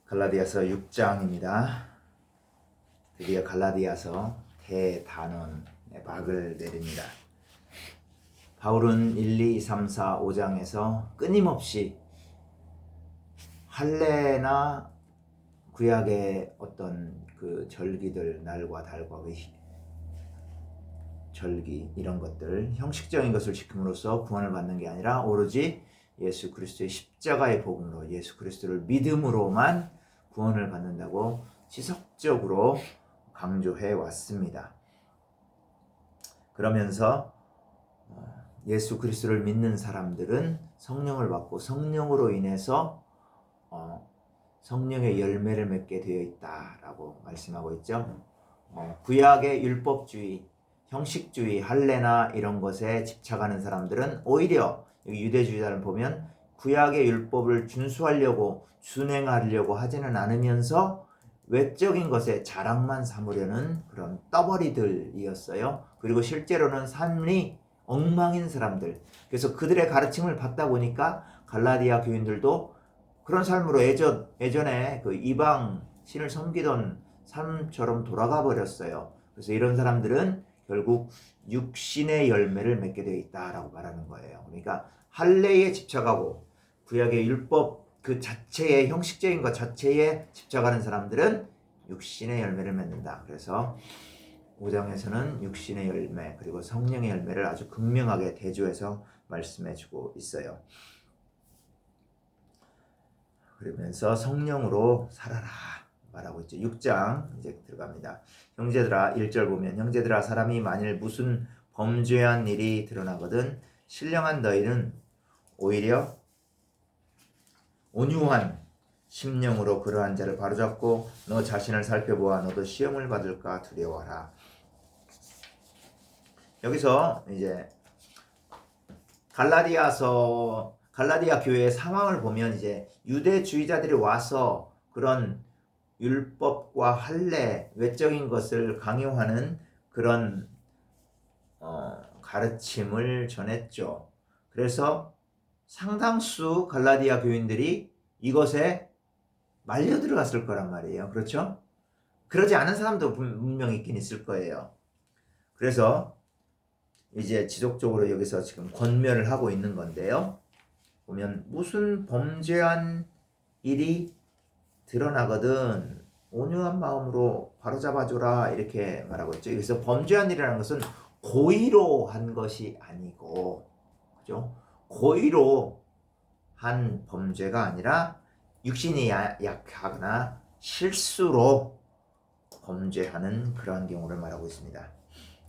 갈라디아서 6장입니다. 드디어 갈라디아서 대단원의 막을 내립니다. 바울은 1, 2, 3, 4, 5장에서 끊임없이 할례나 구약의 어떤 그 절기들, 날과 달과 절기 이런 것들, 형식적인 것을 지킴으로써 구원을 받는 게 아니라 오로지 예수 그리스도의 십자가의 복음으로 예수 그리스도를 믿음으로만 구원을 받는다고 지속적으로 강조해 왔습니다. 그러면서 예수 그리스도를 믿는 사람들은 성령을 받고 성령으로 인해서 성령의 열매를 맺게 되어 있다라고 말씀하고 있죠. 구약의 율법주의, 형식주의, 할례나 이런 것에 집착하는 사람들은 오히려 유대주의자를 보면 구약의 율법을 준수하려고 준행하려고 하지는 않으면서 외적인 것에 자랑만 삼으려는 그런 떠벌이들이었어요. 그리고 실제로는 삶이 엉망인 사람들. 그래서 그들의 가르침을 받다 보니까 갈라디아 교인들도 그런 삶으로 예전에 그 이방 신을 섬기던 삶처럼 돌아가 버렸어요. 그래서 이런 사람들은 결국 육신의 열매를 맺게 되어 있다라고 말하는 거예요. 그러니까 할례에 집착하고 구약의 율법 그 자체의 형식적인 것 자체에 집착하는 사람들은 육신의 열매를 맺는다. 그래서 5장에서는 육신의 열매 그리고 성령의 열매를 아주 극명하게 대조해서 말씀해주고 있어요. 그러면서 성령으로 살아라 말하고 있죠. 6장 이제 들어갑니다. 형제들아 1절 보면 형제들아 사람이 만일 무슨 범죄한 일이 드러나거든 신령한 너희는 오히려 온유한 심령으로 그러한 자를 바로잡고 너 자신을 살펴보아 너도 시험을 받을까 두려워하라. 여기서 이제 갈라디아 교회의 상황을 보면 이제 유대주의자들이 와서 그런 율법과 할례, 외적인 것을 강요하는 그런 가르침을 전했죠. 그래서 상당수 갈라디아 교인들이 이것에 말려 들어갔을 거란 말이에요. 그렇죠? 그러지 않은 사람도 분명히 있긴 있을 거예요. 그래서 이제 지속적으로 여기서 지금 권면을 하고 있는 건데요. 보면 무슨 범죄한 일이 드러나거든 온유한 마음으로 바로잡아줘라 이렇게 말하고 있죠. 그래서 범죄한 일이라는 것은 고의로 한 것이 아니고, 그죠? 고의로 한 범죄가 아니라 육신이 약하거나 실수로 범죄하는 그러한 경우를 말하고 있습니다.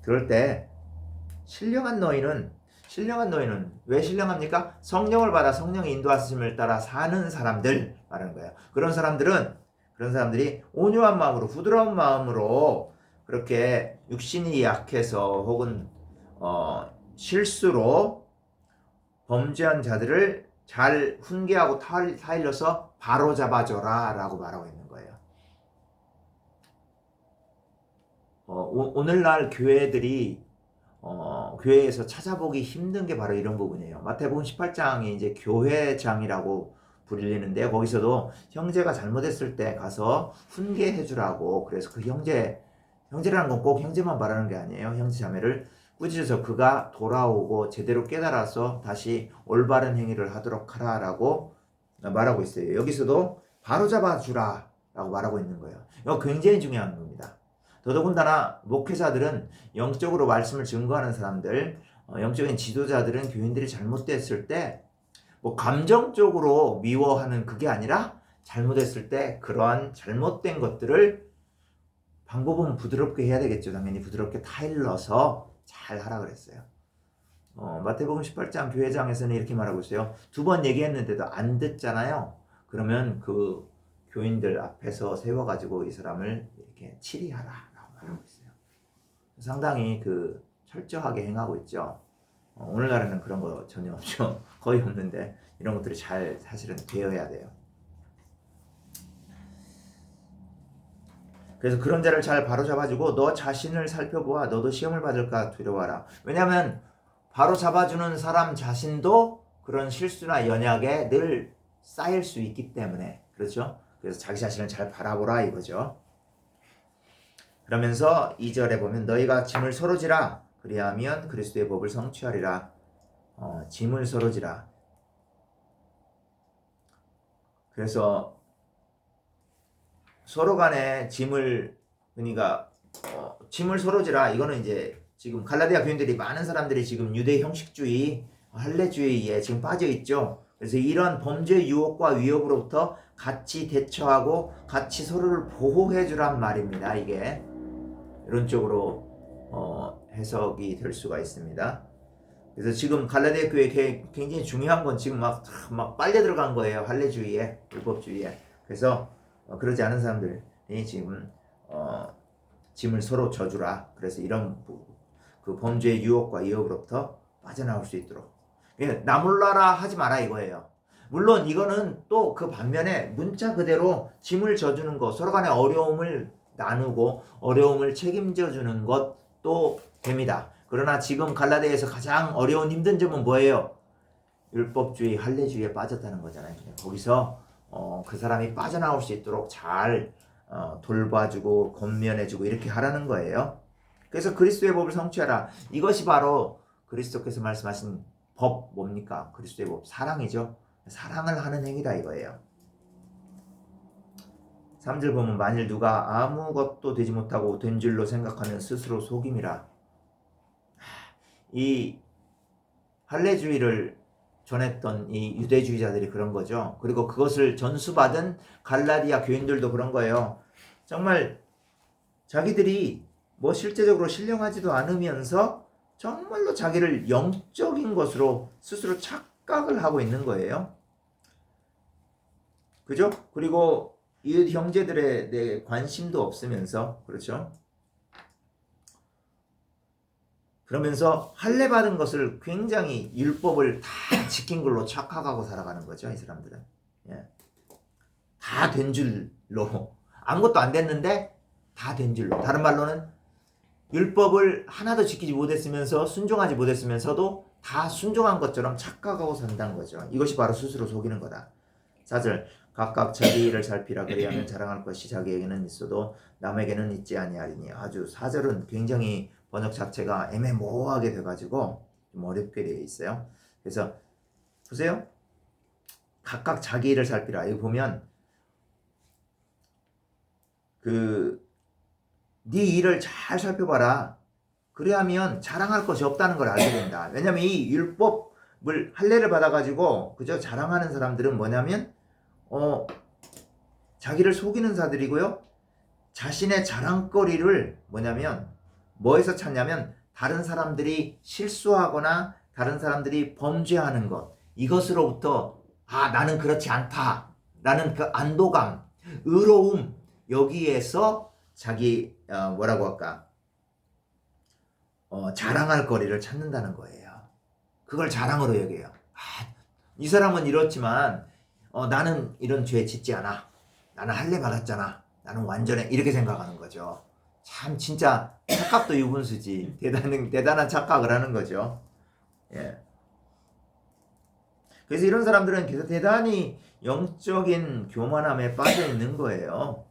그럴 때 신령한 너희는 왜 신령합니까? 성령을 받아 성령의 인도하심을 따라 사는 사람들 말하는 거예요. 그런 사람들이 온유한 마음으로 부드러운 마음으로 그렇게 육신이 약해서 혹은 실수로 범죄한 자들을 잘 훈계하고 타일러서 바로잡아줘라 라고 말하고 있는 거예요. 오늘날 교회들이 교회에서 찾아보기 힘든 게 바로 이런 부분이에요. 마태복음 18장이 이제 교회장이라고 불리는데 거기서도 형제가 잘못했을 때 가서 훈계해 주라고. 그래서 그 형제라는 건 꼭 형제만 말하는 게 아니에요. 형제 자매를 꾸짖어서 그가 돌아오고 제대로 깨달아서 다시 올바른 행위를 하도록 하라라고 말하고 있어요. 여기서도 바로잡아 주라라고 말하고 있는 거예요. 이거 굉장히 중요한 겁니다. 더더군다나 목회자들은 영적으로 말씀을 증거하는 사람들, 영적인 지도자들은 교인들이 잘못됐을 때 뭐 감정적으로 미워하는 그게 아니라 잘못했을 때 그러한 잘못된 것들을 방법은 부드럽게 해야 되겠죠. 당연히 부드럽게 타일러서 잘 하라 그랬어요. 마태복음 18장 교회장에서는 이렇게 말하고 있어요. 2번 얘기했는데도 안 듣잖아요. 그러면 그 교인들 앞에서 세워가지고 이 사람을 이렇게 치리하라 라고 말하고 있어요. 상당히 철저하게 행하고 있죠. 오늘날에는 그런 거 전혀 없죠. 거의 없는데 이런 것들이 잘 사실은 되어야 돼요. 그래서 그런 자를 잘 바로잡아주고 너 자신을 살펴보아 너도 시험을 받을까 두려워하라. 왜냐하면 바로잡아주는 사람 자신도 그런 실수나 연약에 늘 쌓일 수 있기 때문에. 그렇죠? 그래서 자기 자신을 잘 바라보라 이거죠. 그러면서 2절에 보면 너희가 짐을 서로 지라 그리하면 그리스도의 법을 성취하리라. 짐을 서로 지라. 그래서 서로 간에 짐을 그러니까 짐을 서로 지라. 이거는 이제 지금 갈라디아 교인들이 많은 사람들이 지금 유대 형식주의, 할례주의에 지금 빠져 있죠. 그래서 이런 범죄 유혹과 위협으로부터 같이 대처하고 같이 서로를 보호해 주란 말입니다. 이게 이런 쪽으로 해석이 될 수가 있습니다. 그래서 지금 갈라디아 교회에 굉장히 중요한 건 지금 막 빨려 들어간 거예요. 할례주의에, 율법주의에. 그래서 그러지 않은 사람들이 지금 짐을 서로 져주라. 그래서 이런 그 범죄의 유혹과 위협으로부터 빠져나올 수 있도록. 나 몰라라 하지 마라 이거예요. 물론 이거는 또 그 반면에 문자 그대로 짐을 져주는 것, 서로 간의 어려움을 나누고 어려움을 책임져 주는 것도 됩니다. 그러나 지금 갈라디아에서 가장 어려운 힘든 점은 뭐예요? 율법주의, 할례주의에 빠졌다는 거잖아요. 거기서 그 사람이 빠져나올 수 있도록 잘 돌봐주고 권면해주고 이렇게 하라는 거예요. 그래서 그리스도의 법을 성취하라. 이것이 바로 그리스도께서 말씀하신 법 뭡니까? 그리스도의 법 사랑이죠. 사랑을 하는 행위다 이거예요. 3절 보면 만일 누가 아무것도 되지 못하고 된 줄로 생각하면 스스로 속임이라. 이 할례주의를 전했던 이 유대주의자들이 그런 거죠. 그리고 그것을 전수받은 갈라디아 교인들도 그런 거예요. 정말 자기들이 뭐 실제적으로 신령하지도 않으면서 정말로 자기를 영적인 것으로 스스로 착각을 하고 있는 거예요. 그죠? 그리고 이 형제들에 대해 관심도 없으면서, 그렇죠? 그러면서 할례 받은 것을 굉장히 율법을 다 지킨 걸로 착각하고 살아가는 거죠, 이 사람들은. 예. 다 된 줄로, 아무것도 안 됐는데 다 된 줄로. 다른 말로는 율법을 하나도 지키지 못했으면서 순종하지 못했으면서도 다 순종한 것처럼 착각하고 산다는 거죠. 이것이 바로 스스로 속이는 거다. 4절 각각 자기 일을 살피라 그리하면 자랑할 것이 자기에게는 있어도 남에게는 있지 아니하리니. 아주 4절은 굉장히 번역 자체가 애매모호하게 돼가지고 좀 어렵게 되어 있어요. 그래서 보세요. 각각 자기 일을 살피라. 여기 보면 네 일을 잘 살펴봐라. 그래야면 자랑할 것이 없다는 걸 알게 된다. 왜냐면 이 율법을 할례를 받아가지고 그저 자랑하는 사람들은 뭐냐면 자기를 속이는 자들이고요. 자신의 자랑거리를 뭐냐면 뭐에서 찾냐면 다른 사람들이 실수하거나 다른 사람들이 범죄하는 것, 이것으로부터 나는 그렇지 않다 라는 그 안도감, 의로움, 여기에서 자기 뭐라고 할까 자랑할 거리를 찾는다는 거예요. 그걸 자랑으로 여겨요. 이 사람은 이렇지만 나는 이런 죄 짓지 않아. 나는 할례 받았잖아. 나는 완전해. 이렇게 생각하는 거죠. 참 진짜 착각도 유분수지. 대단한 착각을 하는 거죠. 예. 그래서 이런 사람들은 계속 대단히 영적인 교만함에 빠져 있는 거예요.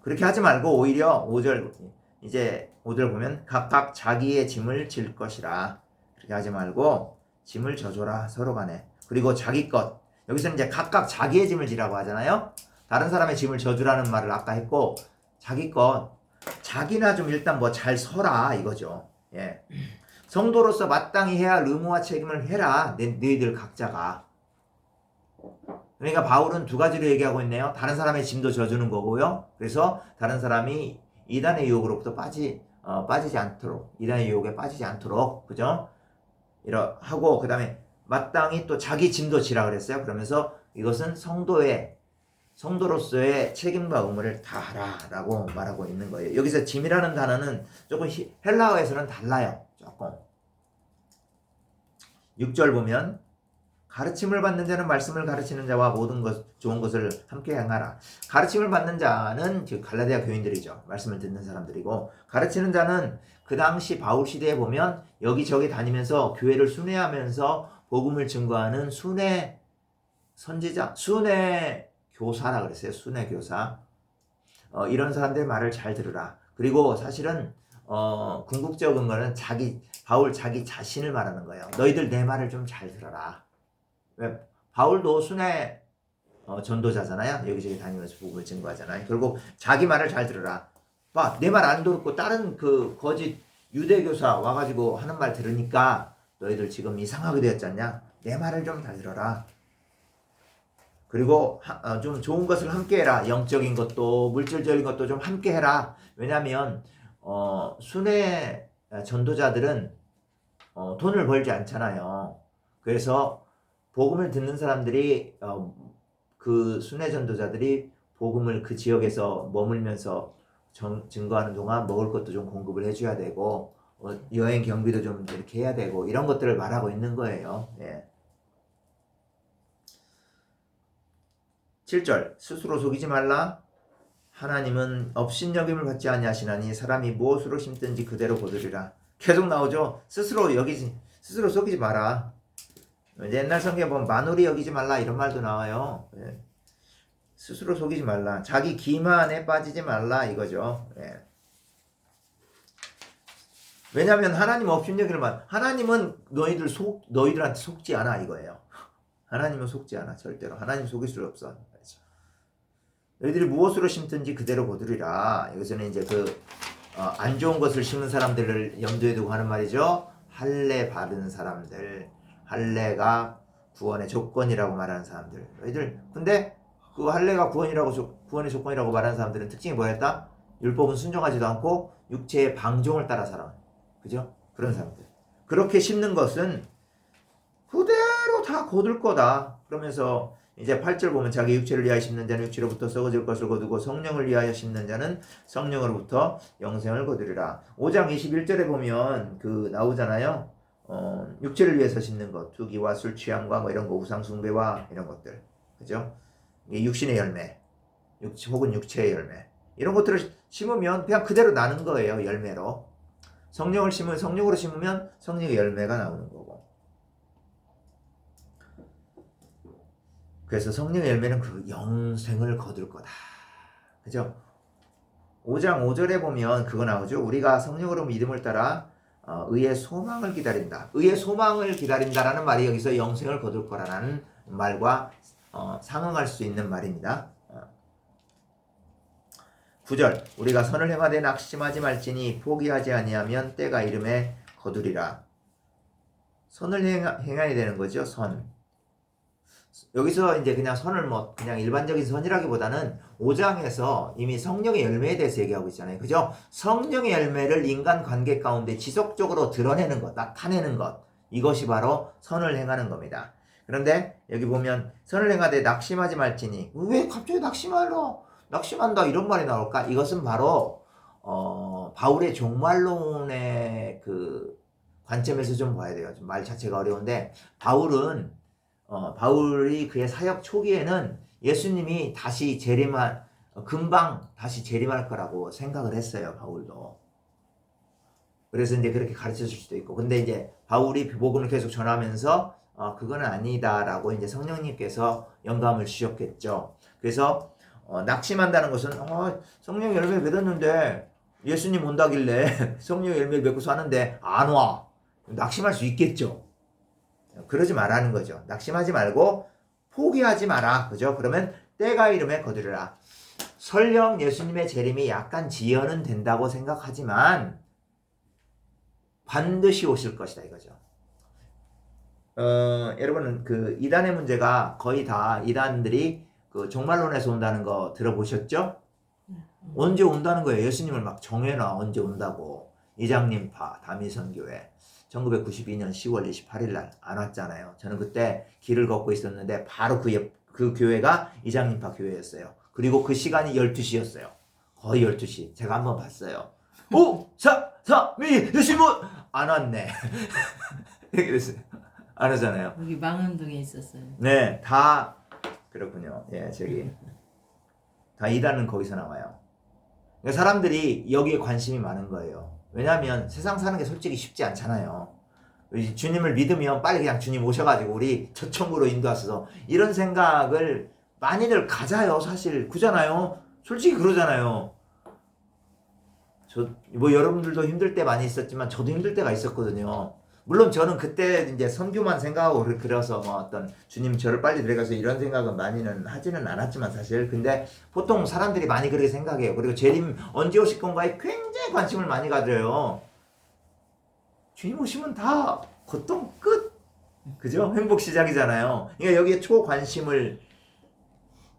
그렇게 하지 말고 오히려 5절 보면 각각 자기의 짐을 질 것이라. 그렇게 하지 말고 짐을 져줘라 서로 간에. 그리고 자기 것. 여기서는 이제 각각 자기의 짐을 지라고 하잖아요. 다른 사람의 짐을 져주라는 말을 아까 했고 자기 것. 자기나 좀 일단 뭐 잘 서라 이거죠. 예. 성도로서 마땅히 해야 할 의무와 책임을 해라. 너희들 각자가. 그러니까 바울은 두 가지로 얘기하고 있네요. 다른 사람의 짐도 져주는 거고요. 그래서 다른 사람이 이단의 유혹으로부터 빠지지 않도록, 이단의 유혹에 빠지지 않도록, 그죠? 하고, 그 다음에 마땅히 또 자기 짐도 지라 그랬어요. 그러면서 이것은 성도로서의 책임과 의무를 다하라라고 말하고 있는 거예요. 여기서 짐이라는 단어는 조금 헬라어에서는 달라요. 조금. 6절 보면 가르침을 받는 자는 말씀을 가르치는 자와 모든 좋은 것을 함께 행하라. 가르침을 받는 자는 즉 갈라디아 교인들이죠. 말씀을 듣는 사람들이고, 가르치는 자는 그 당시 바울 시대에 보면 여기저기 다니면서 교회를 순회하면서 복음을 증거하는 순회 선지자, 순회 교사라 그랬어요. 순회 교사. 이런 사람들 말을 잘 들으라. 그리고 사실은 궁극적인 거는 바울 자기 자신을 말하는 거예요. 너희들 내 말을 좀 잘 들어라. 왜? 바울도 순회 전도자잖아요. 여기저기 다니면서 복음을 증거하잖아요. 결국 자기 말을 잘 들으라. 봐, 내 말 안 듣고 다른 그 거짓 유대 교사 와가지고 하는 말 들으니까 너희들 지금 이상하게 되었지 않냐? 내 말을 좀 잘 들어라. 그리고 좀 좋은 것을 함께 해라. 영적인 것도 물질적인 것도 좀 함께 해라. 왜냐하면 순회 전도자들은 돈을 벌지 않잖아요. 그래서 복음을 듣는 사람들이 그 순회 전도자들이 복음을 그 지역에서 머물면서 증거하는 동안 먹을 것도 좀 공급을 해줘야 되고 여행 경비도 좀 이렇게 해야 되고 이런 것들을 말하고 있는 거예요. 예. 7절 스스로 속이지 말라. 하나님은 업신여김을 받지 아니하시나니 사람이 무엇으로 심든지 그대로 거두리라. 계속 나오죠. 스스로 속이지 마라. 옛날 성경에 보면 만홀히 여기지 말라 이런 말도 나와요. 예. 스스로 속이지 말라. 자기 기만에 빠지지 말라 이거죠. 예. 왜냐하면 하나님 업신여김을 하나님은 너희들한테 속지 않아 이거예요. 하나님은 속지 않아 절대로. 하나님 속일 수 없어. 너희들이 무엇으로 심든지 그대로 거두리라. 여기서는 이제 안 좋은 것을 심은 사람들을 염두에 두고 하는 말이죠. 할례 받은 사람들, 할례가 구원의 조건이라고 말하는 사람들. 너희들 근데 그 할례가 구원의 조건이라고 말하는 사람들은 특징이 뭐였다? 율법은 순종하지도 않고 육체의 방종을 따라 살아. 그죠? 그런 사람들. 그렇게 심는 것은 그대로 다 거둘 거다. 그러면서 이제 8절 보면 자기 육체를 위하여 심는 자는 육체로부터 썩어질 것을 거두고 성령을 위하여 심는 자는 성령으로부터 영생을 거두리라. 5장 21절에 보면 나오잖아요. 육체를 위해서 심는 것, 투기와 술 취함과 뭐 이런 거, 우상 숭배와 이런 것들, 그죠? 육신의 열매, 혹은 육체의 열매 이런 것들을 심으면 그냥 그대로 나는 거예요. 열매로. 성령으로 심으면 성령의 열매가 나오는 거고. 그래서 성령의 열매는 그 영생을 거둘 거다. 그죠? 5장 5절에 보면 그거 나오죠. 우리가 성령으로 믿음을 따라 의의 소망을 기다린다. 의의 소망을 기다린다라는 말이 여기서 영생을 거둘 거라는 말과 상응할 수 있는 말입니다. 9절 우리가 선을 행하되 낙심하지 말지니 포기하지 아니하면 때가 이름에 거두리라. 선을 행해야 되는 거죠. 여기서 이제 그냥 선을 그냥 일반적인 선이라기보다는 5장에서 이미 성령의 열매에 대해서 얘기하고 있잖아요. 그죠? 성령의 열매를 인간 관계 가운데 지속적으로 드러내는 것, 나타내는 것. 이것이 바로 선을 행하는 겁니다. 그런데 여기 보면 선을 행하되 낙심하지 말지니 왜 갑자기 낙심한다 이런 말이 나올까? 이것은 바로 바울의 종말론의 그 관점에서 좀 봐야 돼요. 말 자체가 어려운데 바울이 그의 사역 초기에는 예수님이 금방 다시 재림할 거라고 생각을 했어요. 바울도. 그래서 이제 그렇게 가르쳐 줄 수도 있고. 근데 이제 바울이 복음을 계속 전하면서 그건 아니다라고 이제 성령님께서 영감을 주셨겠죠. 그래서 낙심한다는 것은 성령 열매 맺었는데 예수님 온다길래 성령 열매 맺고서 하는데 안 와. 낙심할 수 있겠죠. 그러지 말라는 거죠. 낙심하지 말고 포기하지 마라. 그죠? 그러면 때가 이름에 거두리라. 설령 예수님의 재림이 약간 지연은 된다고 생각하지만 반드시 오실 것이다 이거죠. 여러분은 그 이단의 문제가 거의 다 이단들이 그 종말론에서 온다는 거 들어보셨죠? 언제 온다는 거예요. 예수님을 막 정해놔. 언제 온다고. 이장님파 다미선교회 1992년 10월 28일 날 안 왔잖아요. 저는 그때 길을 걷고 있었는데 바로 그 교회가 이장님파 교회였어요. 그리고 그 시간이 12시였어요. 거의 12시. 제가 한번 봤어요. 5, 4, 3, 2, 1, 안 왔네. 이렇게 됐어요. 안 오잖아요. 여기 망원동에 있었어요. 네, 다 그렇군요. 예, 다 이단은 거기서 나와요. 그러니까 사람들이 여기에 관심이 많은 거예요. 왜냐하면 세상 사는 게 솔직히 쉽지 않잖아요. 주님을 믿으면 빨리 그냥 주님 오셔가지고 우리 저 천국으로 인도하셔서 이런 생각을 많이들 가자요. 사실 그잖아요. 솔직히 그러잖아요. 뭐 여러분들도 힘들 때 많이 있었지만 저도 힘들 때가 있었거든요. 물론 저는 그때 이제 선교만 생각하고 그래서 뭐 어떤 주님 저를 빨리 데려가서 이런 생각은 많이는 하지는 않았지만 사실 근데 보통 사람들이 많이 그렇게 생각해요. 그리고 재림 언제 오실 건가에 굉장히 관심을 많이 가져요. 주님 오시면 다 고통 끝. 그죠? 행복 시작이잖아요. 그러니까 여기에 초관심을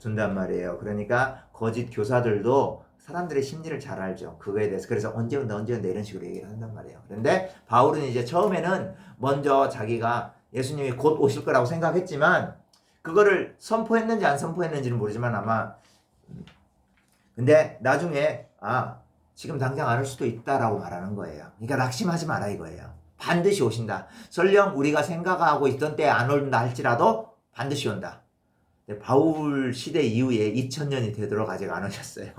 둔단 말이에요. 그러니까 거짓 교사들도 사람들의 심리를 잘 알죠. 그거에 대해서. 그래서 언제 온다, 언제 온다 이런 식으로 얘기를 한단 말이에요. 그런데 바울은 이제 처음에는 먼저 자기가 예수님이 곧 오실 거라고 생각했지만 그거를 선포했는지 안 선포했는지는 모르지만 아마 근데 나중에 지금 당장 안 올 수도 있다라고 말하는 거예요. 그러니까 낙심하지 마라 이거예요. 반드시 오신다. 설령 우리가 생각하고 있던 때에 안 온다 할지라도 반드시 온다. 바울 시대 이후에 2000년이 되도록 아직 안 오셨어요.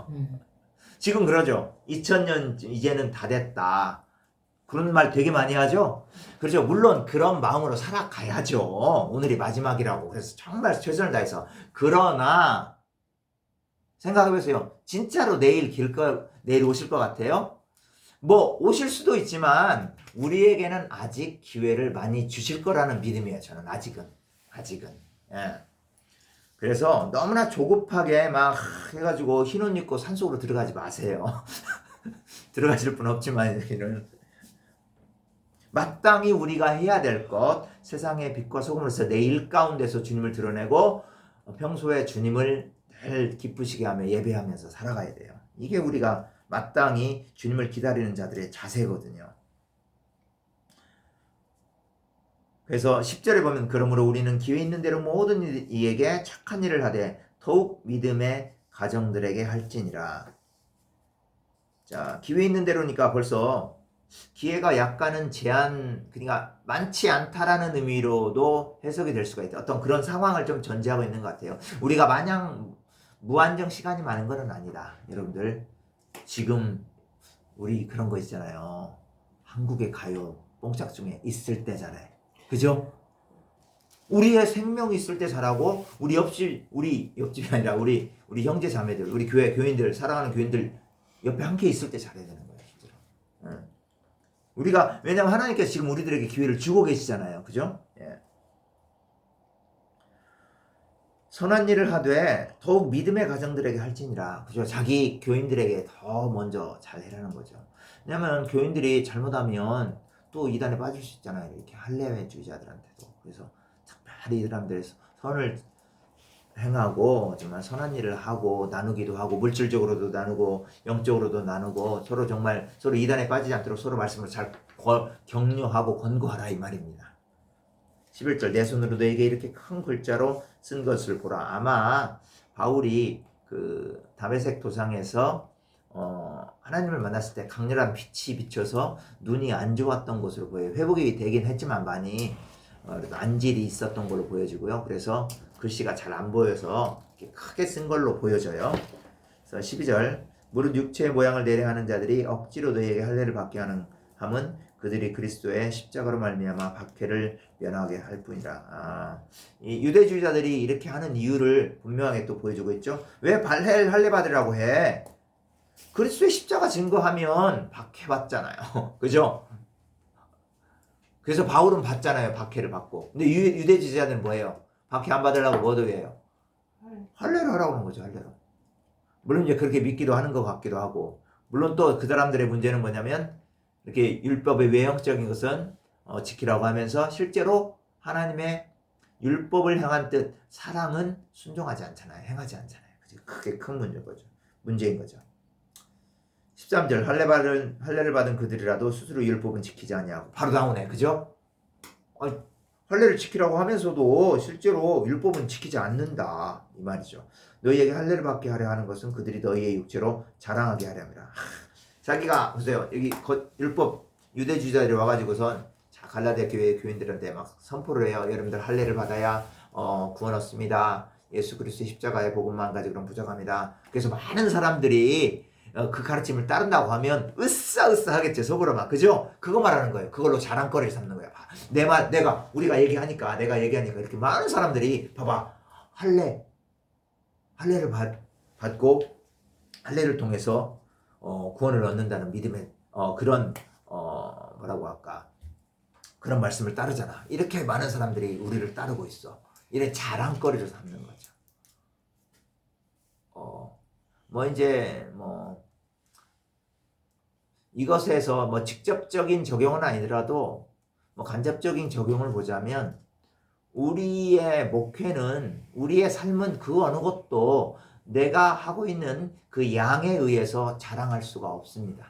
지금 그러죠. 2000년 이제는 다 됐다. 그런 말 되게 많이 하죠. 그렇죠. 물론 그런 마음으로 살아가야죠. 오늘이 마지막이라고. 그래서 정말 최선을 다해서. 그러나 생각해보세요. 진짜로 내일 오실 것 같아요? 뭐 오실 수도 있지만 우리에게는 아직 기회를 많이 주실 거라는 믿음이에요. 저는 아직은. 예. 그래서 너무나 조급하게 막 해가지고 흰 옷 입고 산속으로 들어가지 마세요. 들어가실 분 없지만 여기는 마땅히 우리가 해야 될 것, 세상의 빛과 소금으로서 내 일 가운데서 주님을 드러내고 평소에 주님을 늘 기쁘시게 하며 예배하면서 살아가야 돼요. 이게 우리가 마땅히 주님을 기다리는 자들의 자세거든요. 그래서 10절에 보면 그러므로 우리는 기회 있는 대로 모든 이에게 착한 일을 하되 더욱 믿음의 가정들에게 할지니라. 자, 기회 있는 대로니까 벌써 기회가 약간은 그러니까 많지 않다라는 의미로도 해석이 될 수가 있다. 어떤 그런 상황을 좀 전제하고 있는 것 같아요. 우리가 마냥 무한정 시간이 많은 건 아니다. 여러분들 지금 우리 그런 거 있잖아요. 한국의 가요 뽕짝 중에 있을 때잖아요. 그죠? 우리의 생명이 있을 때 잘하고 우리 옆집이 아니라 우리 형제 자매들, 우리 교인들, 사랑하는 교인들 옆에 함께 있을 때 잘해야 되는 거예요. 실제로. 우리가 왜냐면 하나님께서 지금 우리들에게 기회를 주고 계시잖아요. 그죠? 예. 선한 일을 하되 더욱 믿음의 가정들에게 할지니라. 그죠? 자기 교인들에게 더 먼저 잘 해라는 거죠. 왜냐면 교인들이 잘못하면 또 이단에 빠질 수 있잖아요. 이렇게 할례주의자들한테도. 그래서 특별히 이 사람들의 선을 행하고 정말 선한 일을 하고 나누기도 하고 물질적으로도 나누고 영적으로도 나누고 서로 이단에 빠지지 않도록 서로 말씀으로 잘 격려하고 권고하라 이 말입니다. 11절 내 손으로 너에게 이렇게 큰 글자로 쓴 것을 보라. 아마 바울이 그 다메섹 도상에서 하나님을 만났을 때 강렬한 빛이 비쳐서 눈이 안 좋았던 것으로 보여요. 회복이 되긴 했지만 많이 안질이 있었던 걸로 보여지고요. 그래서 글씨가 잘 안 보여서 이렇게 크게 쓴 걸로 보여져요. 그래서 12절 무릇 육체의 모양을 내려하는 자들이 억지로 너희에게 할례를 받게 함은 그들이 그리스도의 십자가로 말미암아 박해를 면하게 할 뿐이라. 이 유대주의자들이 이렇게 하는 이유를 분명하게 또 보여주고 있죠. 왜 할례 받으라고 해? 그리스도의 십자가 증거하면 박해받잖아요. 그죠? 그래서 바울은 받잖아요. 박해를 받고. 근데 유대주의자들은 뭐예요? 박해 안 받으려고 뭐도 해요? 할례를 하라고 하는 거죠. 할례로. 물론 이제 그렇게 믿기도 하는 것 같기도 하고. 물론 또 그 사람들의 문제는 뭐냐면 이렇게 율법의 외형적인 것은 지키라고 하면서 실제로 하나님의 율법을 향한 뜻 사랑은 순종하지 않잖아요. 행하지 않잖아요. 그게 큰 문제인 거죠. 13절 할례를 받은 그들이라도 스스로 율법은 지키지 아니하고 바로 나오네. 그죠? 할례를 지키라고 하면서도 실제로 율법은 지키지 않는다 이 말이죠. 너희에게 할례를 받게 하려 하는 것은 그들이 너희의 육체로 자랑하게 하려 함이라. 자기가 보세요. 여기 율법 유대주의자들이 와가지고선 갈라디아 교회 교인들한테 막 선포를 해요. 여러분들 할례를 받아야 구원 얻습니다. 예수 그리스도의 십자가의 복음만 가지고 그럼 부족합니다. 그래서 많은 사람들이 그 가르침을 따른다고 하면 으쌰으쌰 하겠죠. 속으로 막. 그죠? 그거 말하는 거예요. 그걸로 자랑거리를 삼는 거예요. 우리가 얘기하니까 이렇게 많은 사람들이 봐봐. 할례 할례를 받고 할례를 통해서 구원을 얻는다는 믿음의 그런 뭐라고 할까, 그런 말씀을 따르잖아. 이렇게 많은 사람들이 우리를 따르고 있어. 이래 자랑거리를 삼는 거죠. 뭐 이제 뭐 이것에서 뭐 직접적인 적용은 아니더라도 뭐 간접적인 적용을 보자면 우리의 목회는, 우리의 삶은 그 어느 것도 내가 하고 있는 그 양에 의해서 자랑할 수가 없습니다.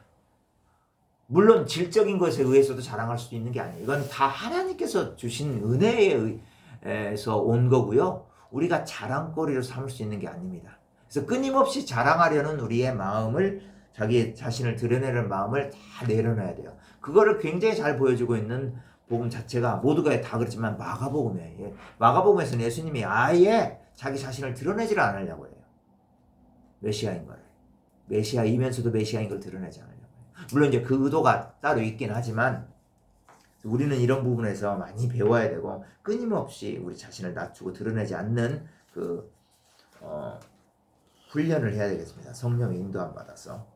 물론 질적인 것에 의해서도 자랑할 수 있는 게 아니에요. 이건 다 하나님께서 주신 은혜에 의해서 온 거고요. 우리가 자랑거리로 삼을 수 있는 게 아닙니다. 그래서 끊임없이 자랑하려는 우리의 마음을, 자기 자신을 드러내는 마음을 다 내려놔야 돼요. 그거를 굉장히 잘 보여주고 있는 복음 자체가, 모두가 다 그렇지만 마가복음이에요. 마가복음에서는 예수님이 아예 자기 자신을 드러내지를 않으려고 해요. 메시아인 걸. 메시아이면서도 메시아인 걸 드러내지 않으려고 해요. 물론 이제 그 의도가 따로 있긴 하지만 우리는 이런 부분에서 많이 배워야 되고, 끊임없이 우리 자신을 낮추고 드러내지 않는 그 훈련을 해야 되겠습니다. 성령의 인도함 받아서.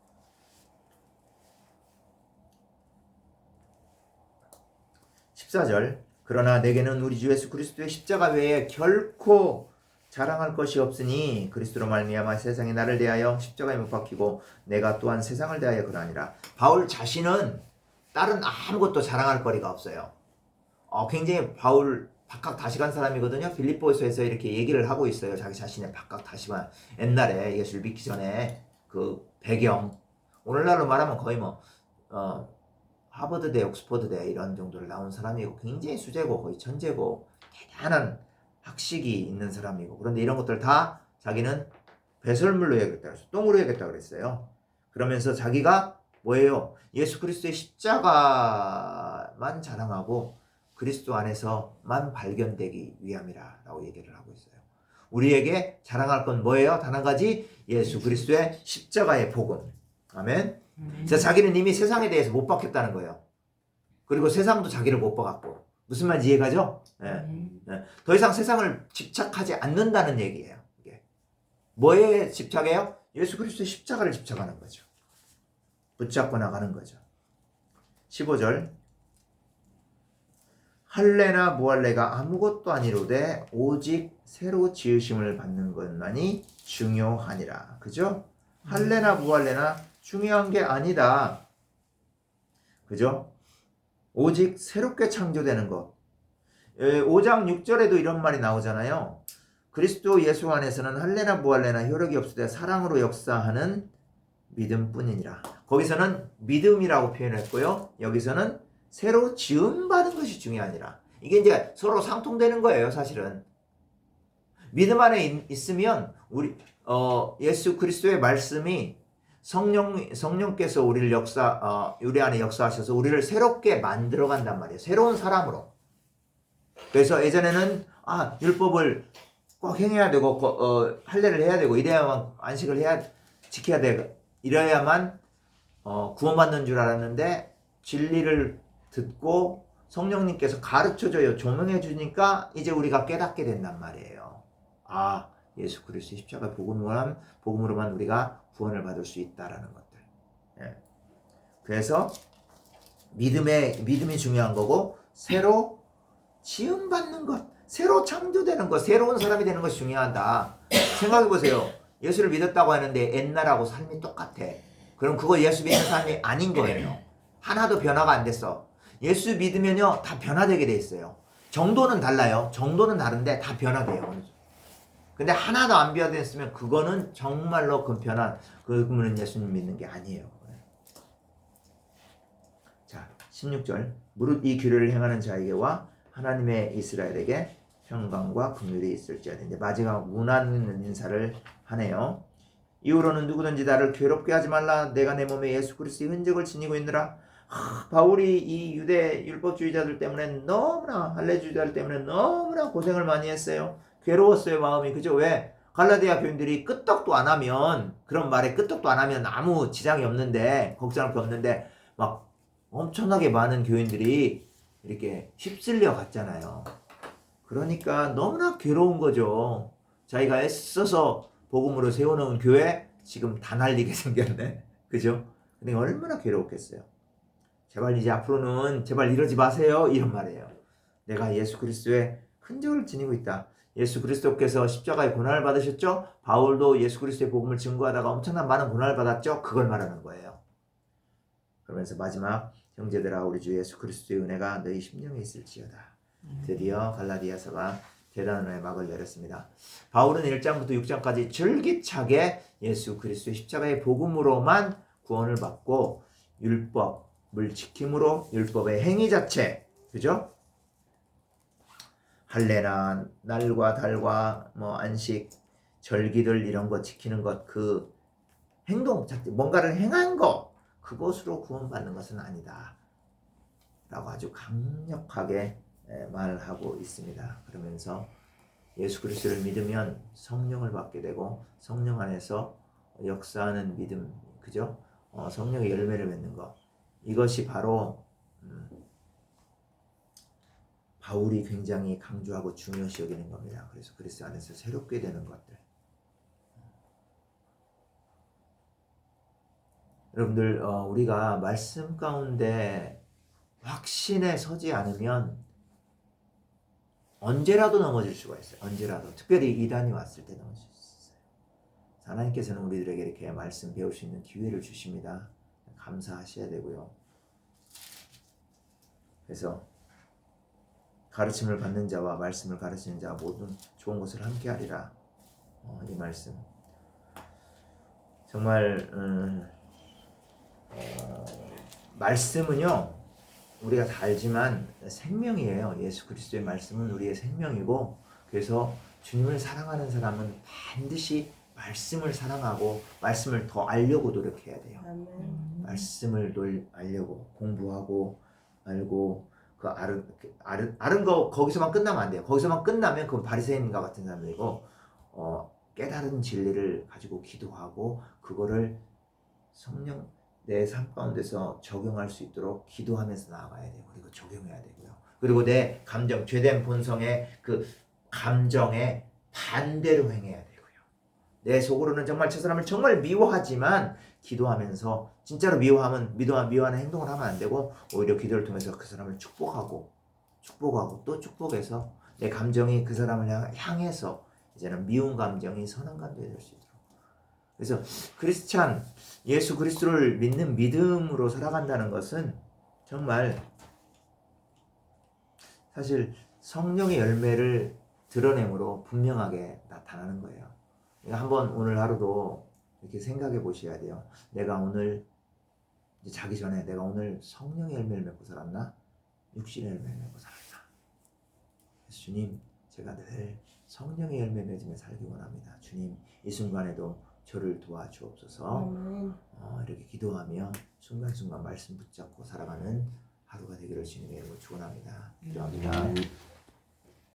14절, 그러나 내게는 우리 주 예수 그리스도의 십자가 외에 결코 자랑할 것이 없으니 그리스도로 말미암아 세상이 나를 대하여 십자가에 못 박히고 내가 또한 세상을 대하여 그러하니라. 바울 자신은 다른 아무것도 자랑할 거리가 없어요. 굉장히 바울 박학다식한 사람이거든요. 빌립보서에서 이렇게 얘기를 하고 있어요. 자기 자신의 박학다식한, 옛날에 예수를 믿기 전에 그 배경, 오늘날로 말하면 거의 뭐 하버드대, 옥스퍼드대 이런 정도를 나온 사람이고, 굉장히 수재고 거의 천재고 대단한 학식이 있는 사람이고, 그런데 이런 것들 다 자기는 배설물로 해야겠다, 똥으로 해야겠다 그랬어요. 그러면서 자기가 뭐예요? 예수 그리스도의 십자가만 자랑하고 그리스도 안에서만 발견되기 위함이라 라고 얘기를 하고 있어요. 우리에게 자랑할 건 뭐예요? 단 한 가지, 예수 그리스도의 십자가의 복음. 아멘. 자, 자기는 이미 세상에 대해서 못 박혔다는 거예요. 그리고 세상도 자기를 못 박았고. 무슨 말인지 이해가죠? 네. 더 이상 세상을 집착하지 않는다는 얘기예요. 이게. 뭐에 집착해요? 예수 그리스도의 십자가를 집착하는 거죠. 붙잡고 나가는 거죠. 15절, 할례나 무할례가 아무것도 아니로되 오직 새로 지으심을 받는 것만이 중요하니라. 그죠? 할례나 무할례나 중요한 게 아니다. 그죠? 오직 새롭게 창조되는 것. 5장 6절에도 이런 말이 나오잖아요. 그리스도 예수 안에서는 할례나 무할례나 효력이 없으되 사랑으로 역사하는 믿음뿐이니라. 거기서는 믿음이라고 표현했고요. 여기서는 새로 지음받은 것이 중요하니라. 이게 이제 서로 상통되는 거예요, 사실은. 믿음 안에 있으면 우리 예수 그리스도의 말씀이 성령께서 우리를 우리 안에 역사하셔서 우리를 새롭게 만들어 간단 말이에요. 새로운 사람으로. 그래서 예전에는 율법을 꼭 행해야 되고 할례를 해야 되고 이래야만 안식을 지켜야 되고 이래야만 구원받는 줄 알았는데, 진리를 듣고 성령님께서 가르쳐줘요, 조명해 주니까 이제 우리가 깨닫게 된단 말이에요. 예수 그리스도의 십자가 복음으로만 우리가 구원을 받을 수 있다라는 것들. 예. 그래서 믿음이 중요한 거고, 새로 지음받는 것, 새로 창조되는 것, 새로운 사람이 되는 것이 중요하다. 생각해 보세요. 예수를 믿었다고 하는데 옛날하고 삶이 똑같아. 그럼 그거 예수 믿는 사람이 아닌 거예요. 하나도 변화가 안 됐어. 예수 믿으면요, 다 변화되게 돼 있어요. 정도는 달라요. 정도는 다른데 다 변화돼요. 근데 하나도 안 변화됐으면 그거는 정말로 그분은 예수님 믿는 게 아니에요. 자, 16절. 무릇 이 규례를 행하는 자에게와 하나님의 이스라엘에게 평강과 긍휼이 있을지어다. 이제 마지막 문안 인사를 하네요. 이후로는 누구든지 나를 괴롭게 하지 말라. 내가 내 몸에 예수 그리스도의 흔적을 지니고 있느라. 바울이 이 유대 율법주의자들 때문에 너무나, 할례주의자들 때문에 너무나 고생을 많이 했어요. 괴로웠어요, 마음이. 그죠? 왜? 갈라디아 교인들이 끄떡도 안 하면, 그런 말에 끄떡도 안 하면 아무 지장이 없는데, 걱정할 게 없는데, 막 엄청나게 많은 교인들이 이렇게 휩쓸려 갔잖아요. 그러니까 너무나 괴로운 거죠. 자기가 애써서 복음으로 세워놓은 교회 지금 다 날리게 생겼네. 그죠? 근데 얼마나 괴로웠겠어요. 제발 이제 앞으로는 제발 이러지 마세요. 이런 말이에요. 내가 예수 그리스도의 흔적을 지니고 있다. 예수 그리스도께서 십자가의 고난을 받으셨죠? 바울도 예수 그리스도의 복음을 증거하다가 엄청난 많은 고난을 받았죠? 그걸 말하는 거예요. 그러면서 마지막 형제들아 우리 주 예수 그리스도의 은혜가 너희 심령에 있을지어다. 드디어 갈라디아서가 대단한 은혜의 막을 내렸습니다. 바울은 1장부터 6장까지 줄기차게 예수 그리스도의 십자가의 복음으로만 구원을 받고 율법을 지킴으로 율법의 행위 자체, 그죠? 할례나 날과 달과 뭐 안식, 절기들 이런 거 지키는 것, 그 행동 자체, 뭔가를 행한 거, 그것으로 구원받는 것은 아니다. 라고 아주 강력하게 말하고 있습니다. 그러면서 예수 그리스도를 믿으면 성령을 받게 되고 성령 안에서 역사하는 믿음, 그죠? 성령의 열매를 맺는 것. 이것이 바로 바울이 굉장히 강조하고 중요시 여기는 겁니다. 그래서 그리스도 안에서 새롭게 되는 것들. 여러분들 우리가 말씀 가운데 확신에 서지 않으면 언제라도 넘어질 수가 있어요. 언제라도. 특별히 이단이 왔을 때 넘어질 수 있어요. 하나님께서는 우리들에게 이렇게 말씀 배울 수 있는 기회를 주십니다. 감사하셔야 되고요. 그래서 가르침을 받는 자와 말씀을 가르치는 자와 모든 좋은 것을 함께 하리라. 이 말씀. 정말 말씀은요. 우리가 다 알지만 생명이에요. 예수 그리스도의 말씀은 우리의 생명이고 그래서 주님을 사랑하는 사람은 반드시 말씀을 사랑하고 말씀을 더 알려고 노력해야 돼요. 말씀을 알려고 공부하고 알고 그 아는 거 거기서만 끝나면 안 돼요. 거기서만 끝나면 그건 바리새인과 같은 사람들이고 깨달은 진리를 가지고 기도하고 그거를 성령 내 삶 가운데서 적용할 수 있도록 기도하면서 나아가야 돼요. 그리고 적용해야 되고요. 그리고 내 감정, 죄된 본성의 그 감정에 반대로 행해야 되고요. 내 속으로는 정말 저 사람을 정말 미워하지만 기도하면서 진짜로 미워하는 행동을 하면 안 되고 오히려 기도를 통해서 그 사람을 축복하고 또 축복해서 내 감정이 그 사람을 향해서 이제는 미운 감정이 선한 감정이 될 수 있도록. 그래서 크리스찬 예수 그리스도를 믿는 믿음으로 살아간다는 것은 정말 사실 성령의 열매를 드러내므로 분명하게 나타나는 거예요. 그러니까 한번 오늘 하루도 이렇게 생각해 보셔야 돼요. 내가 오늘 이제 자기 전에 내가 오늘 성령의 열매를 맺고 살았나? 육신의 열매를 맺고 살았나? 주님, 제가 늘 성령의 열매 맺으며 살기 원합니다. 주님, 이 순간에도 저를 도와주옵소서. 이렇게 기도하며 순간순간 말씀 붙잡고 살아가는 하루가 되기를 주님의 이름으로 축원합니다. 기도합니다.